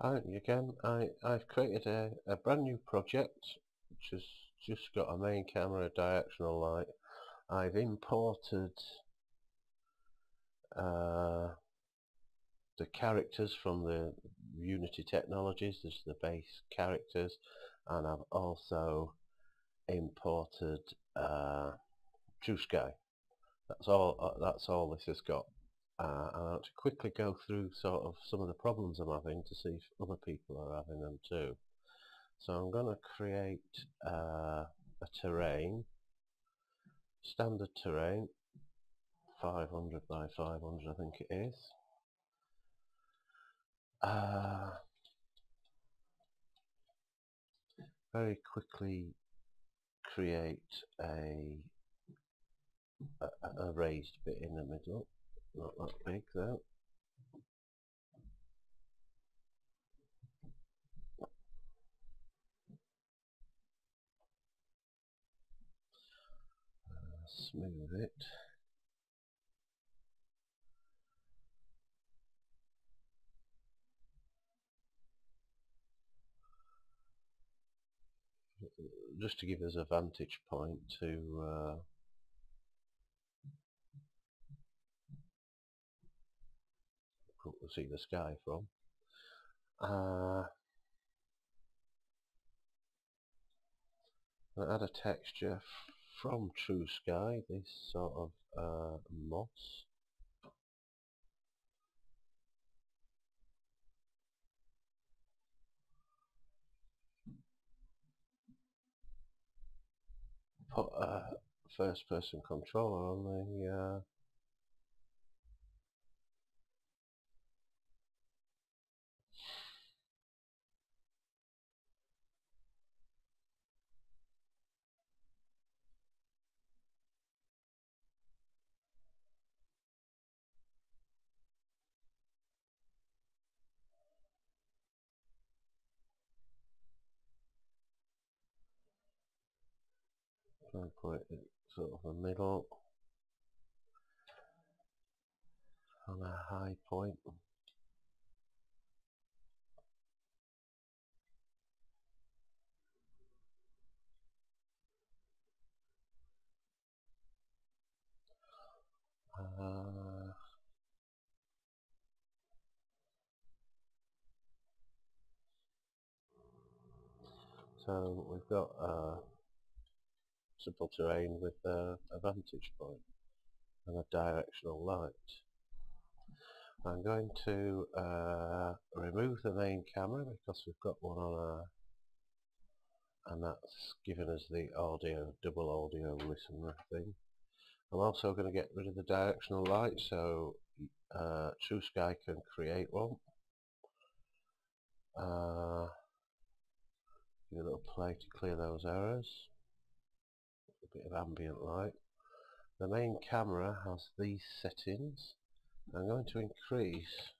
I've created a brand new project which has just got a main camera, a directional light. I've imported the characters from the Unity technologies. There's the base characters, and I've also imported trueSKY. That's all this has got. I want to quickly go through sort of some of the problems I'm having to see if other people are having them too. So I'm going to create a terrain, standard terrain, 500 by 500 I think it is. Very quickly create a raised bit in the middle, not that big though. Smooth it. Just to give us a vantage point to see the sky from. I add a texture from trueSKY, this sort of moss. Put a first person controller on the and put it in sort of the middle on a high point. So we've got a simple terrain with a vantage point and a directional light. I'm going to remove the main camera because we've got one on and that's given us the audio, double audio listener thing. I'm also going to get rid of the directional light so trueSKY can create one. Give a little play to clear those errors. A bit of ambient light. The main camera has these settings. I'm going to increase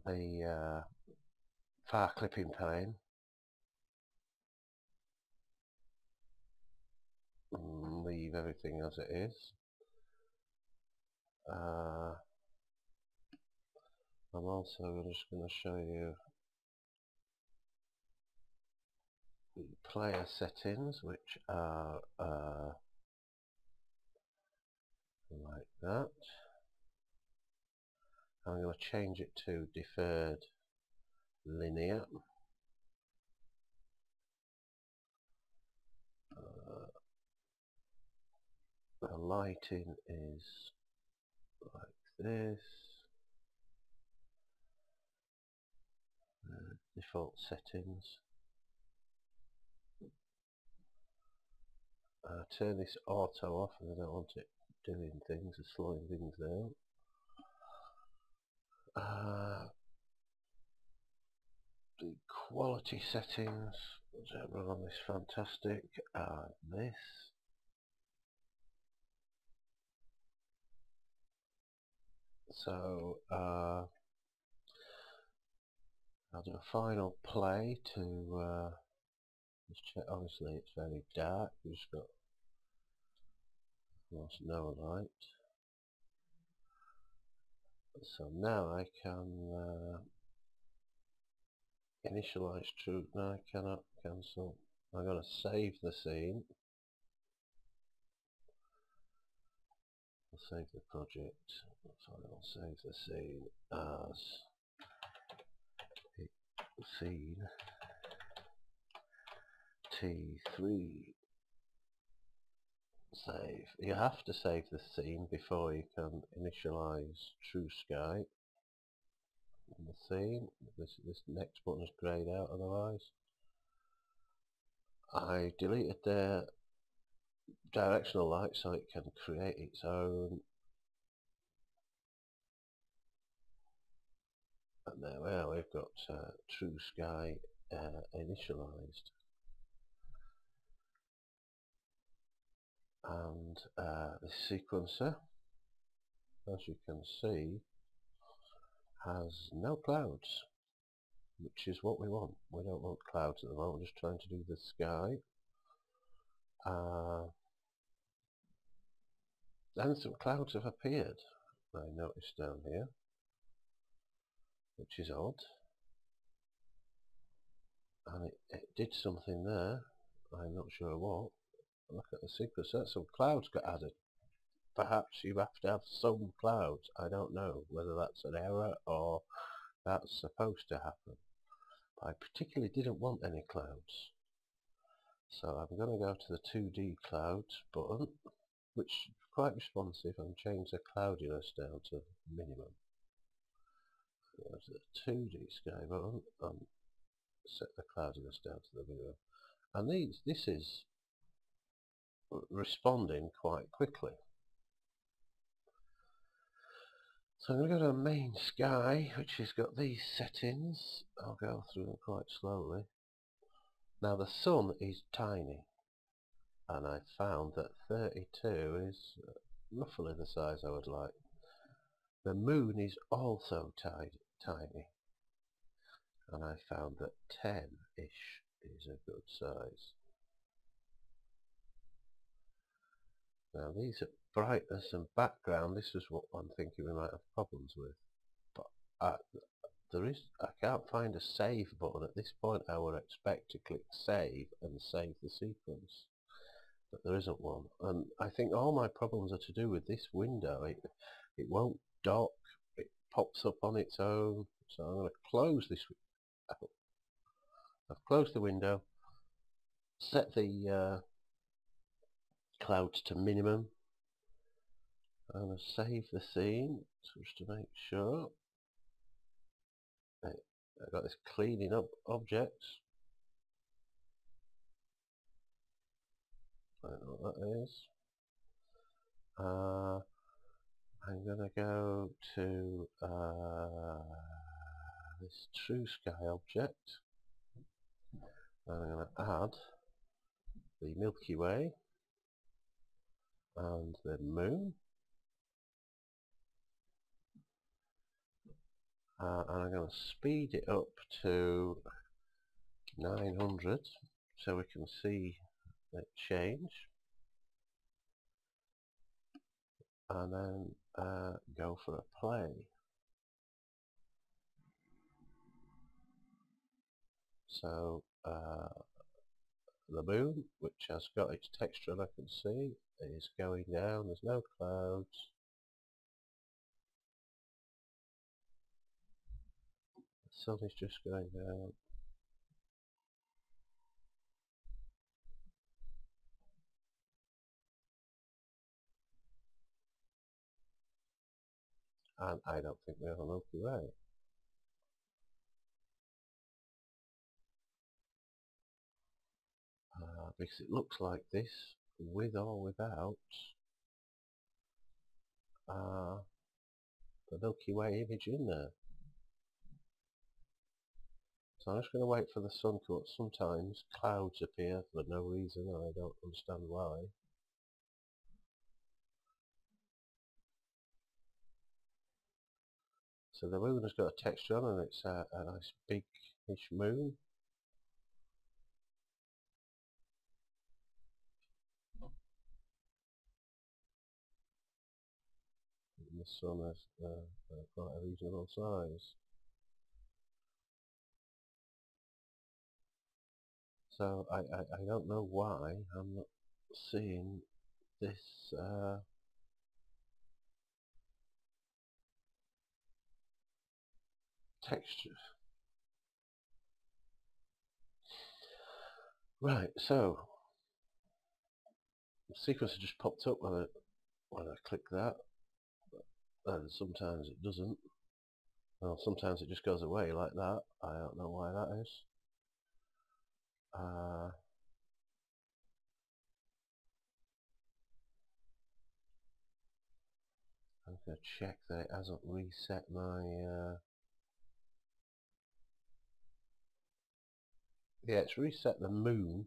the far clipping plane and leave everything as it is. I'm also just going to show you the player settings, which are like that. I'm going to change it to deferred linear. The lighting is like this. Default settings. Turn this auto off and I don't want it doing things or slowing things down. The quality settings, which I run on this fantastic, this. So I'll do a final play to just check. Obviously it's very dark, we've just got almost no light. So now I can initialize true. No, I cannot cancel. I'm going to save the scene. I'll save the project. So I'll save the scene as scene T3. Save. You have to save the scene before you can initialize trueSKY in the scene. This next button is grayed out otherwise. I deleted the directional light so it can create its own. And there we are, we've got trueSKY initialized. And this sequencer, as you can see, has no clouds, which is what we want. We don't want clouds at the moment, we're just trying to do the sky. Then some clouds have appeared, I noticed down here, which is odd. And it did something there, I'm not sure what. Look at the sequencer, some clouds got added. Perhaps you have to have some clouds, I don't know whether that's an error or that's supposed to happen. I particularly didn't want any clouds. So I'm going to go to the 2D clouds button, which is quite responsive, and change the cloudiness down to minimum. Go to the 2D sky button and set the cloudiness down to the minimum. And this is responding quite quickly. So I'm going to go to main sky, which has got these settings. I'll go through them quite slowly. Now the sun is tiny, and I found that 32 is roughly the size I would like. The moon is also tiny, and I found that 10-ish is a good size. Now these are brightness and background. This is what I'm thinking we might have problems with. But I can't find a save button at this point. I would expect to click save and save the sequence, but there isn't one. And I think all my problems are to do with this window. It won't dock. It pops up on its own. So I'm going to close this. I've closed the window. Set the clouds to minimum. I'm going to save the scene just to make sure. I've got this cleaning up objects. I don't know what that is. I'm going to go to this trueSKY object. And I'm going to add the Milky Way and the moon. And I'm going to speed it up to 900 so we can see it change. And then go for a play. So the moon, which has got its texture, I can see, is going down. There's no clouds. The sun is just going down. And I don't think we have a Milky Way. Because it looks like this, with or without the Milky Way image in there. So I'm just going to wait for the sun to come up. Sometimes clouds appear for no reason, and I don't understand why. So the moon has got a texture on, and it's a nice big-ish moon. the sun is quite a reasonable size. So I don't know why I'm not seeing this texture. Right, so the sequence just popped up when I click that, and sometimes it doesn't. Well, sometimes it just goes away like that. I don't know why that is. I'm going to check that it hasn't reset my yeah, it's reset the moon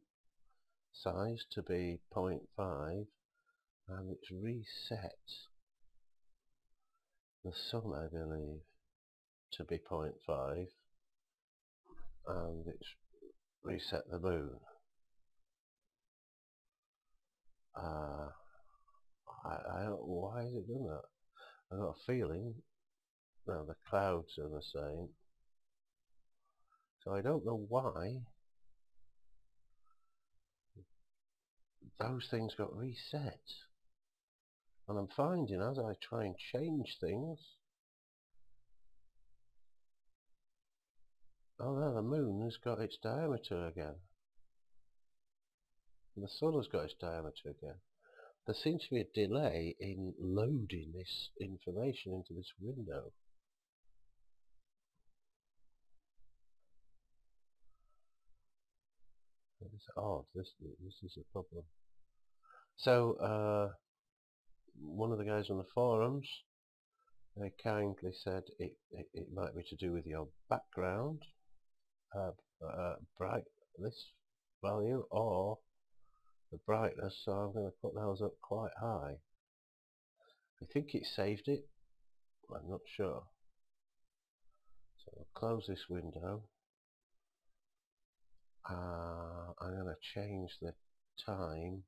size to be 0.5, and it's reset the sun, I believe, to be 0.5, and it's reset the moon. I don't know why is it doing that. I've got a feeling, well, the clouds are the same, so I don't know why those things got reset. And I'm finding as I try and change things, oh no, the moon has got its diameter again. And the sun has got its diameter again. There seems to be a delay in loading this information into this window. It's odd. This is a problem. So one of the guys on the forums, they kindly said it might be to do with your background, bright this value, or the brightness. So I'm going to put those up quite high. I think it saved it. I'm not sure. So I'll close this window. I'm going to change the time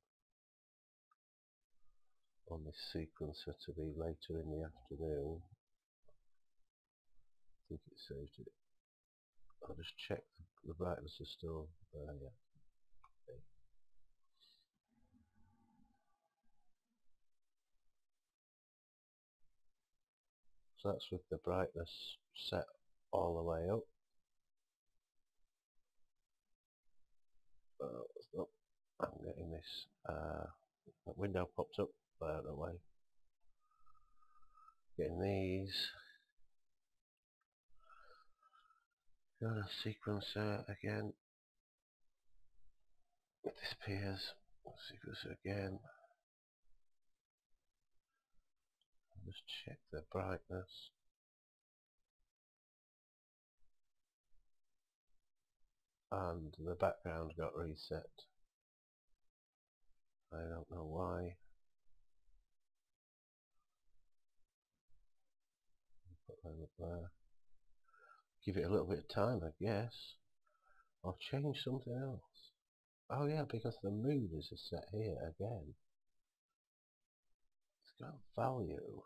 on this sequencer to be later in the afternoon. I think it saved it. I'll just check the brightness is still there. Yeah. Okay. So that's with the brightness set all the way up. Oh, I'm getting this window popped up out of the way. Getting these. Go to sequencer again. It disappears. Sequencer again. Just check the brightness. And the background got reset. I don't know why. Put them up there. Give it a little bit of time, I guess. I'll change something else. Oh yeah, because the moon is set here again. It's got value.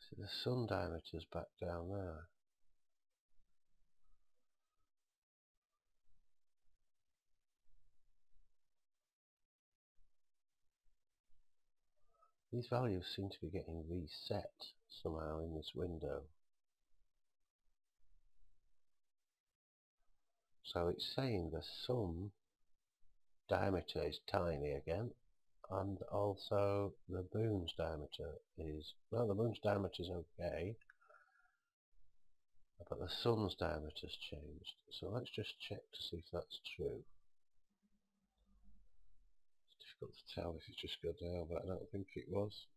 See, the sun diameter's back down there. These values seem to be getting reset somehow in this window. So it's saying the sun diameter is tiny again, and also the moon's diameter is, well, the moon's diameter is okay, but the sun's diameter's changed. So let's just check to see if that's true. It's difficult to tell if it's just go down, but I don't think it was.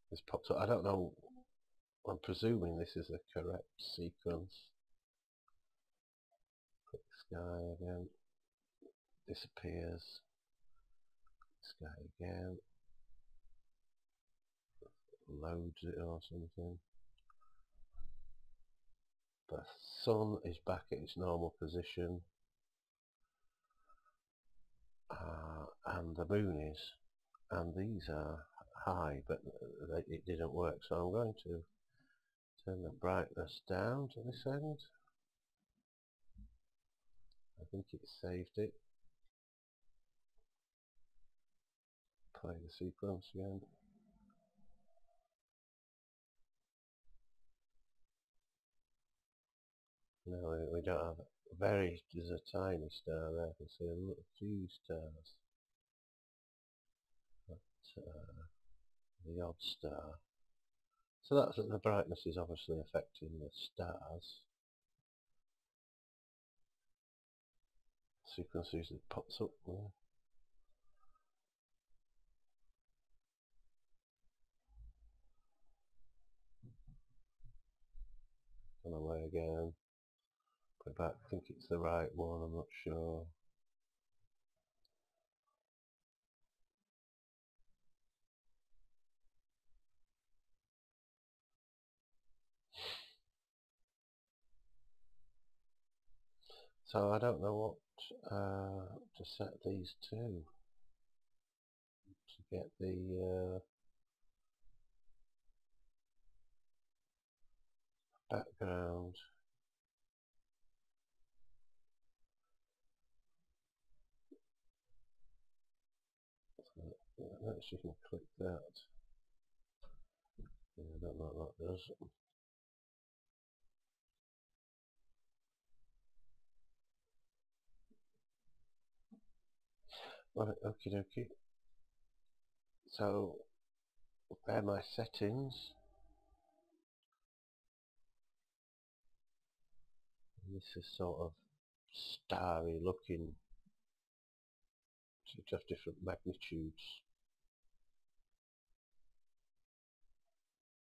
This popped up. I don't know I'm presuming this is the correct sequence. Click sky again, disappears, sky again, loads it or something. The sun is back at its normal position, and the moon is, and these are high, but it didn't work, so I'm going to turn the brightness down to this end. I think it saved it. Play the sequence again. No, we don't have there's a tiny star there. I can see a few stars. But the odd star. So that's the brightness is obviously affecting the stars. Sequence usually pops up there. Gone away again. Put it back. I think it's the right one. I'm not sure. So I don't know what to set these to get the background. Let's you can click that. Yeah, I don't know what that does. Right, okie dokie. So they're my settings. This is sort of starry looking, so just different magnitudes.